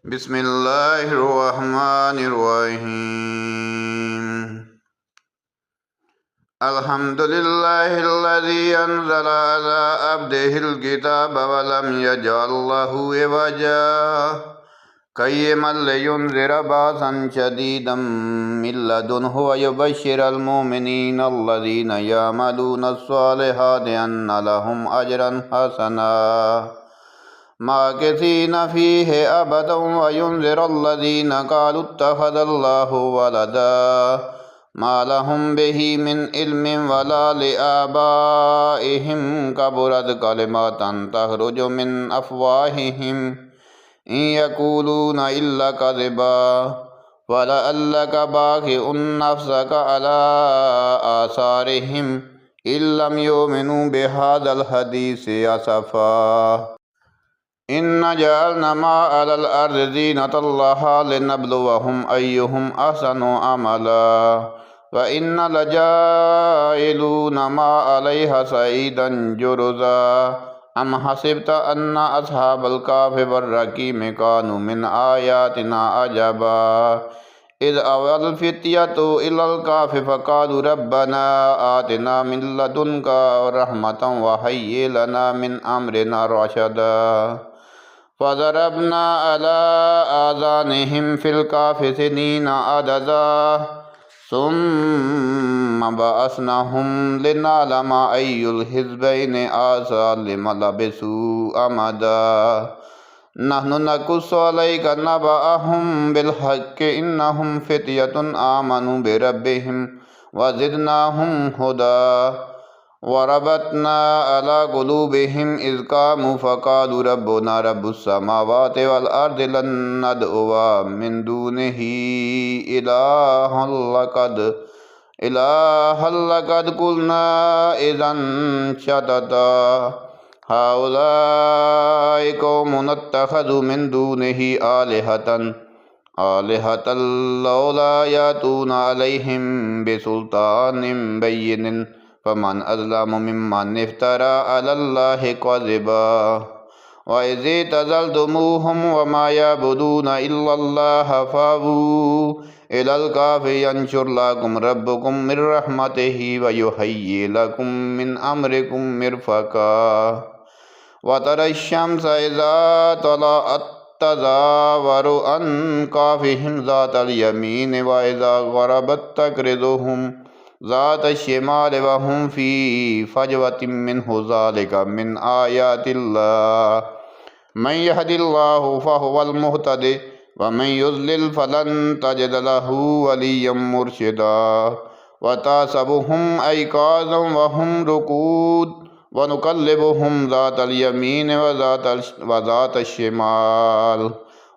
बिस्मिल्लाहिर्रहमानिर्रहीम। अल्हम्दुलिल्लाहिल्लज़ी अंज़ला अला अब्दिहिल किताब व लम यजअल लहू इवजा क़य्यिमन लियुनज़िरा बअसन शदीदम मिन लदुन्हु व युबश्शिरल मुमिनीन अल्लज़ीना यअमलूना अस्सालिहाति अन्ना लहुम अजरन हसना माकिसीना फ़ीहि अबदन व युनज़िरल्लज़ीना क़ालू इत्तख़ज़ल्लाहु वलदा मा लहुम बिही मिन इल्मिन वला लिआबाइहिम कबुरत कलिमतन तख़रुजु मिन अफ़वाहिहिम इन यक़ूलूना इल्ला कज़िबा फलअल्लक बाख़िउन नफ़्सक अला आसारिहिम इल्लम युमिनू बिहाज़ल हदीस असफ़ा इन्ना जअलना मा अलल अर्ज़ि ज़ीनतल लहा लिनब्लुवहुम अय्युहुम अहसनु अमला व इन्ना लजाइलूना मा अलैहा सईदन जुरुज़ा अम हसिबत अन्ना अस्हाबल काफ़ि वर्रक़ीम कानू मिन आयातिना अजबा इज़ अवल फ़ित्यतु इलल काफ़ि फ़क़ालू रब्बना आतिना मिन लदुन्का रहमतन व हय्यि लना मिन अम्रिना रशदा फ़ज़रबना अला आज़ानिहिम फ़िल काफ़ि सिनीना अददा सुम्मा बअसनाहुम लिनअलमा अय्युल हिज़्बैनि अहसा लिमा लबिसू अमदा नहनु नक़ुस्सु अलैका नबअहुम बिलहक़्क़ि इन्नहुम फ़ित्यतुन आमनू बिरब्बिहिम व ज़िदनाहुम हुदा वरबतना अला क़ुलूबिहिम इज़ क़ामू फ़क़ालू रब्बुना रब्बुस समावाति वल अर्दि लन नदअुव मिन दूनिही इलाहन लक़द क़ुलना इज़न शतता हाउलाइ क़ौमुन इत्तख़ज़ू मिन दूनिही आलिहतन लौला यातूना अलैहिम बिसुल्तानिन बय्यिनिन फ़मन अज़लमु मिम्मन इफ़्तरा अलल्लाहि कज़िबा व इज़ इअ्तज़लतुमूहुम व मा यअबुदूना इल्लल्लाह फ़अवू इलल काफ़ि यंशुर लकुम रब्बुकुम मिन रहमतिही व युहय्यि लकुम मिन अम्रिकुम मिरफ़क़ा व तरश्शम्स इज़ा तलअत तज़ावरु अन काफ़िहिम ज़ातल यमीन व इज़ा ग़रबत तक़रिज़ुहुम ज़ातश शिमाल व हुम फ़ी फ़जवतिन मिन्हु ज़ालिका मिन आयातिल्लाह मन यहदिल्लाहु फ़हुवल मुहतदी व मन युज़लिल फ़लन तजिद लहू वलिय्यम मुर्शिदा व तहसबुहुम ऐक़ाज़न व हुम रुक़ूद व नुक़ल्लिबुहुम ज़ातल यमीन व ज़ातश शिमाल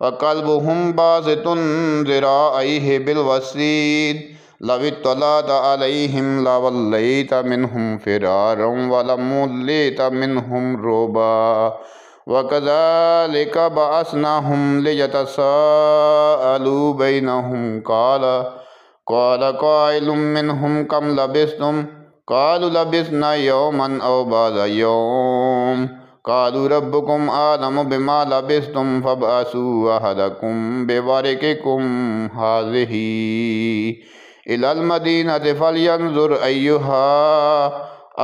व क़ल्बुहुम बासितुन ज़िराअैहि बिलवसीद लव इत्तलअत अलैहिम लवल्लैत मिन्हुम फ़िरारन व लमुल्लित मिन्हुम रुबा व कज़ालिक बअसनाहुम लियतसाअलू बैनहुम क़ाल क़ाइलुम मिन्हुम कम लबिस्तुम क़ालू लबिस्ना यौमन औ बअज़ यौम क़ालू रब्बुकुम आलमु बिमा लबिस्तुम फ़बअसू अहदकुम बिवरिक़िकुम हाज़िही इलल मदीनति फ़लयंज़ुर अय्युहा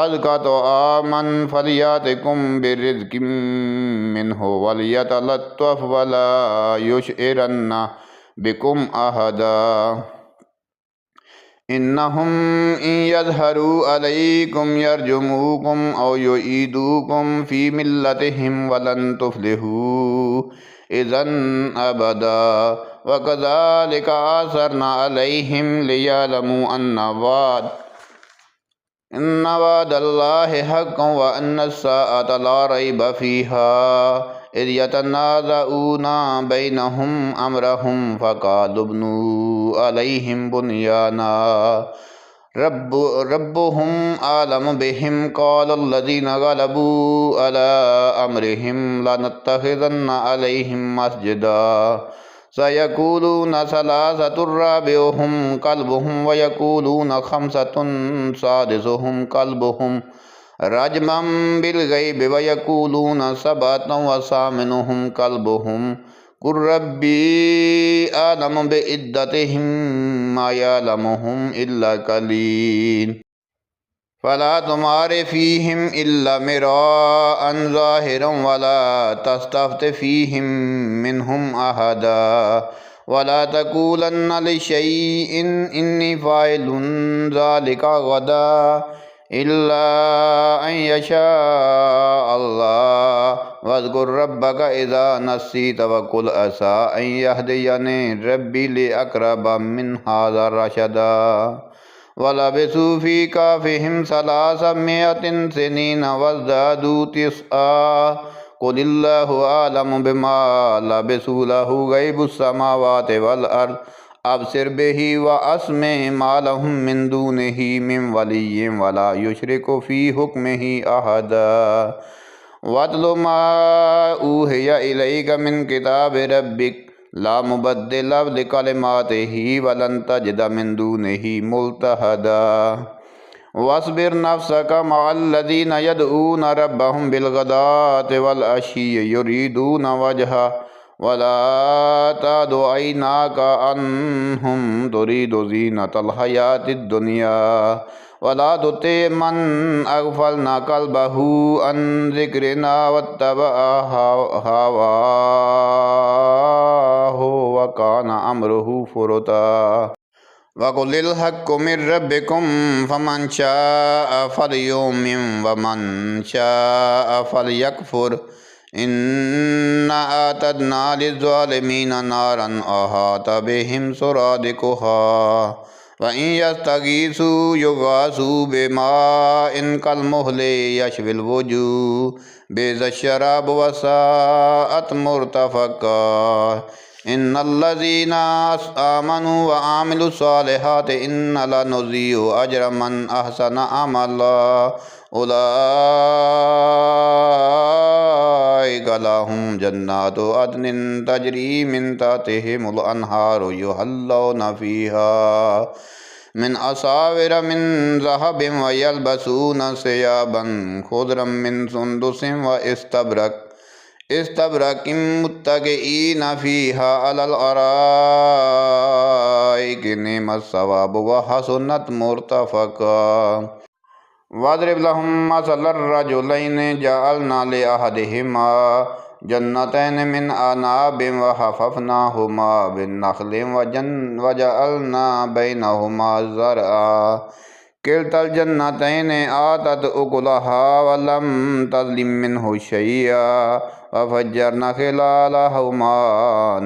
अज़का तआमन फ़लयातिकुम बिरिज़्क़िम मिन्हु वलियतलत्तफ़ वला युशइरन्ना बिकुम अहदा इन्नहुम इन यज़हरू अलैकुम यरजुमूकुम औ युईदूकुम फ़ी मिल्लतिहिम वलन तुफ़्लिहू इज़न अबदा व कज़ालिक असरना अलैहिम लियअलमू अन्ना वअदल्लाहि हक़्क़ुन व अन्नस्साअत ला रैब फ़ीहा इज़ यतनाज़ऊना बैनहुम अम्रहुम फ़क़ालू इब्नू अलैहिम बुन्याना रब्बुहुम आलमु बिहिम क़ालल्लज़ीना ग़लबू अला अम्रिहिम लनत्तख़िज़न्ना अलैहिम मस्जिदा सयक़ूलूना सलासतुर राबिउहुम कल्बुहुम व यक़ूलूना ख़म्सतुन सादिसुहुम कल्बुहुम रजमम बिलग़ैबि व यक़ूलूना सबअतुन व सामिनुहुम कल्बुहुम कुर रब्बी आलम बिइद्दतिहिम मा यअलमुहुम इल्ला कलील फला तुमारे फ़ीहिम इल्ला मिराअन ज़ाहिरन वला तस्तफ्ति फ़ीहिम मिनहुम अहदा वला तक़ूलन्ना लिशैइन इन्नी फ़ाइलुन ज़ालिका गदा इल्ला अन यशा अल्लाह वज़्कुर रब्बका इज़ा नसीत वक़ुल असा अन यहदियनी रब्बी लिअक़रब मिन हाज़ा रशदा वलबिसू फ़ी काफ़िहिम सलासमिअतिन सिनीन वज़्दादू तिस्आ क़ुलिल्लाहु अअलमु बिमा लबिसू लहू ग़ैबुस समावाति वल अर्ज़ अबसिर बिही व अस्मि मा लहुम मिन दूनिही मिन वलिय्यिन वला युशरिकु फ़ी हुक्मिही अहदा वत्लु मा ऊहिया इलैका मिन किताबि रब्बिक ला मुबद्दिल लिकलिमातिही वलन तजिद मिन दूनिही मुल्तहदा वस्बिर नफ्सक मअल्लज़ीना यदऊन रब्बहुम बिलगदाति वल अश्यि युरीदून वजहा वला तदु ऐनाका अन्हुम तुरीदु ज़ीनतल हयातिद दुनिया वला तुति मन अग़फ़लना क़ल्बहु अन ज़िक्रिना वत्तबअ हवाहु व कान अम्रुहु फ़ुरुता वक़ुलिल हक़्क़ु मिर रब्बिकुम फ़मन शाअ फ़लयुमिन वमन शाअ फ़लयकफ़ुर इन्ना अअतदना लिज़्ज़ालिमीना नारन अहात बिहिम सुरादिकुहा व इन यस्तगीसू युगासू बिमाइन कलमुहलि यशविल वुजूह बिज़श्शराब वसाअत मुर्तफ़क़ा इन्नल्लज़ीना आमनू व आमिलुस्सालिहाति इन्ना लनुज़ीउ अज्र मन अहसना अमला उलाइका लहुम जन्नातु अदनिन तजरी मिन तहतिहिमुल अन्हारु युहल्लौना फ़ीहा मिन असाविर मिन ज़हबिन व यल्बसूना सियाबन खुदरम मिन सुंदुसिन व इस्तबरकिन मुत्तकिईना फ़ीहा अलल अराइकि निअमत सवाबु व हसुनत मुर्तफ़क़ा वद्रिब लहुम मसलर रजुलैनि जअलना लिअहदिहिमा जन्नतैन मिन अनाबिन व हफ़फ़नाहुमा बिन्नख़लिन व जअलना बैनहुमा ज़रआ किलतल जन्नतैनि आतत उकुलहा व लम तज़लिम मिन्हु शैय्आ व फ़ज्जरना ख़िलालहुमा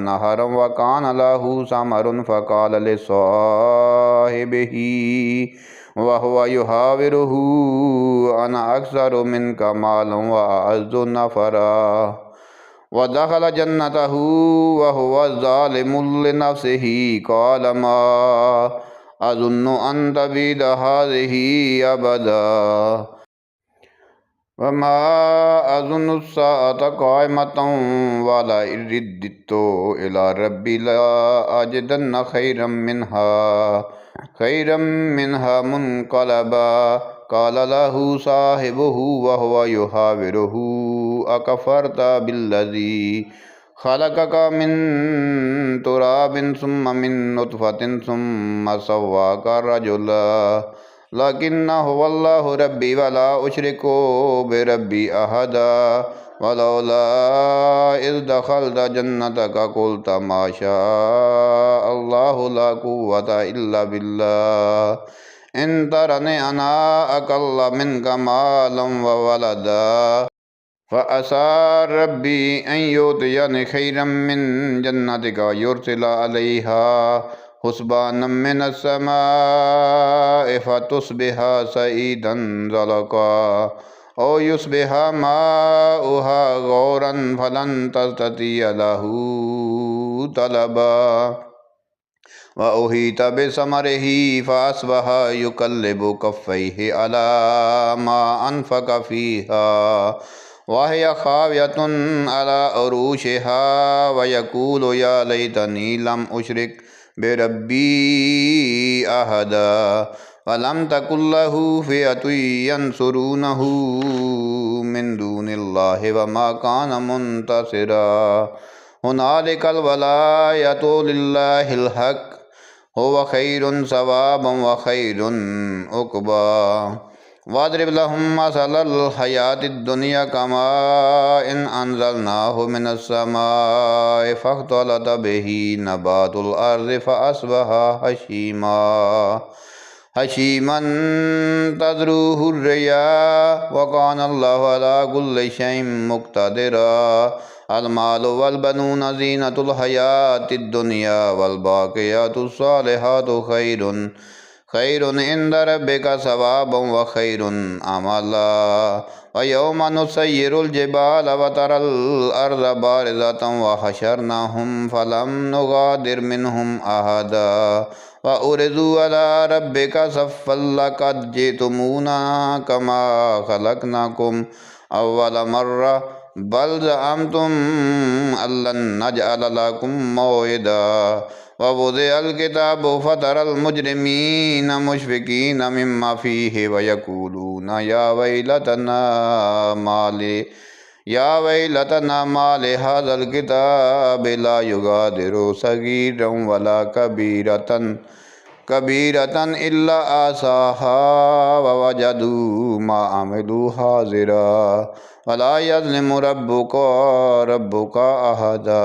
नहरन व कान लहू समरुन फ़क़ाल लिसाहिबिही व हुवा युहाविरुहु अना अक्सरु मिन्का मालन व अअज़्ज़ु नफ़रा व दख़ल जन्नतहु व हुवा ज़ालिमुन लिनफ़्सिही क़ाल मा अज़ुन्नु अन तबीद हाज़िही अबदा व मा अज़ुन्नु अस्साअत क़ाइमतन व लइन रुद्दितु इला रब्बी लअजिदन्न खैरम मिन्हा मुनक़लबा क़ाल लहू साहिबुहु व हुवा युहाविरुहु अकफ़रत बिल्लज़ी ख़लक़क मिन तुराबिन सुम्म मिन नुत्फ़तिन सुम्म सव्वाक रजुला लकिन्न हुवल्लाहु रब्बी वला उश्रिकु बिरब्बी अहदा वलौला इज़ दख़लत जन्नतक क़ुल्त मा शाअल्लाहु ला क़ुव्वता इल्ला बिल्लाह इन तरनी अना अक़ल्ल मिन्का मालन व वलदा फ़असा रब्बी अन युतियनी खैरम मिन जन्नतिका व युरसिल अलैहा हुस्बानम मिनस समाइ फ़तुस्बिहा सईदन ज़लक़ा औ युस्बिहा माउहा गौरन फलन तस्ततिय लहू तलबा व उहीत बिसमरिही फ़अस्बह युक़ल्लिबु कफ़्फ़ैहि अला मा अनफ़क़ फ़ीहा वहिय ख़ावियतुन अला उरूशिहा व यक़ूलु या लैतनी लम उश्रिक बिरब्बी अहदा वलम तकुल लहू फ़िअतुन यंसुरूनहु मिन दूनिल्लाहि व मा कान मुंतसिरा हुनालिकल वलायतु लिल्लाहिल हक हुवा खैरुन सवाबन व खैरुन उक़बा। वादरिब लहुम मसलल हयातिद दुनिया कमाइन अंज़लनाहु मिनस समाइ फ़ख्तलत बिही नबातुल अर्ज़ि फ़अस्बहा हशीमन तज़रुहु रियाह व कानल्लाहु अला कुल्लि शैइन मुक़्तदिरा। अल मालु वल बनून ज़ीनतुल हयातिद दुनिया वल बाक़ियातुस सालिहातु खैरुन इंदा रब्बिका सवाबन व खैरुन अमला। व यौमा नुसय्यिरुल जिबाला व तरल अर्ज़ बारिज़तन व हशरनाहुम फलम नुगादिर मिनहुम अहदा व उरिज़ू अला रब्बिका सफ़्फ़न लक़द जि'तुमूना कमा ख़लक़नाकुम अव्वल मर्रा बल ज़अमतुम अल्लन नजअल लकुम मौइदा। व वुज़िअल किताबु फ़तरल मुजरिमीन मुशफ़िक़ीन मिम्मा फ़ीहि व यक़ूलून या वैलतना मालि हाज़ल किताबि ला युगादिरु सग़ीरन वला कबीरतन इल्ला आसाहा व वजदू मा अमिलू हाज़िरा वला यज़लिमु रब्बुका अहदा।